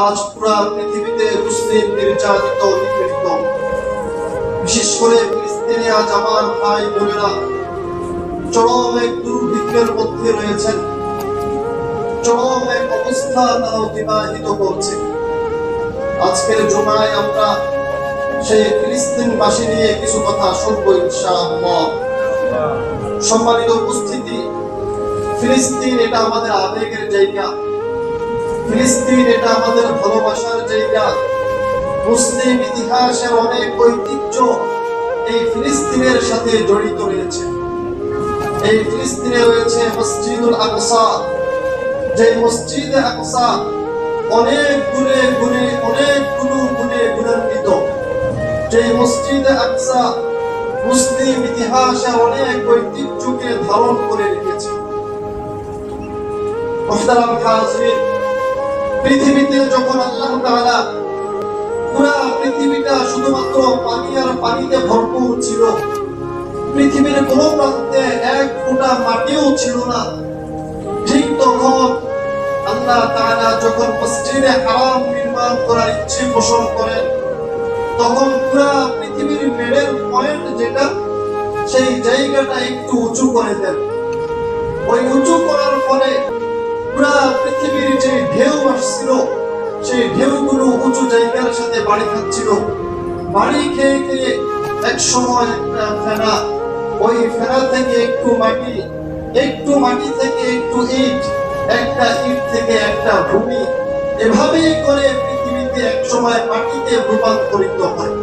আজ পুরা পৃথিবীতে মুসলিম নির্যাতিত নিপীড়িত, বিশেষ করে ফিলিস্তিনে আজ আমার ভাই বোনেরা চরম এক দুর্ভিক্ষের মধ্যে রয়েছেন, চরম এক অবস্থা তারা অতিবাহিত করছে। আজকের জুমায় আমরা সেই ফিলিস্তিনবাসী নিয়ে কিছু কথা শুনবো ইনশাআল্লাহ। সম্মানিত উপস্থিতি, ফিলিস্তিন এটা আমাদের আবেগের জায়গা, ফিলিস্তিন এটা আমাদের ভালোবাসার জায়গা। মুসলিম ইতিহাসের অনেক ঐতিহ্য এই ফিলিস্তিনের সাথে জড়িত রয়েছে। এই ফিলিস্তিনে রয়েছে মসজিদুল আকসা, যে মসজিদে আকসা অনেক অনেকগুলো গুণে গুণান্বিত। যে মসজিদে আকসা মুসলিম ইতিহাসের অনেক ঐতিহ্যকে ধারণ করে রেখেছে। মুহতারাম হাজিরিন, পৃথিবীতে যখন আল্লাহ তাআলা পুরা পৃথিবীটা শুধুমাত্র পানি আর পানিতে ভরপুর ছিল, পৃথিবীর কোনো প্রান্তে এক ফোঁটা মাটিও ছিল না, ঠিক তখন আল্লাহ তাআলা যখন মসজিদে হারাম নির্মাণ করার ইচ্ছে পোষণ করেন, তখন পুরা পৃথিবীর মেডের পয়েন্ট যেটা, সেই জায়গাটা একটু উঁচু করে দেন। ওই উঁচু করার ফলে পুরা পৃথিবীর যে ঢেউ আসছিল, সেই ঢেউগুলো উঁচু জায়গার সাথে বাড়ি খাচ্ছিল। বাড়ি খেয়ে খেয়ে এক সময় একটা ফেনা, ওই ফেনা থেকে একটু মাটি থেকে একটু ইট, একটা ইট থেকে একটা ভূমি, এভাবেই করে পৃথিবীতে এক সময় মাটিতে রূপান্তরিত হয়।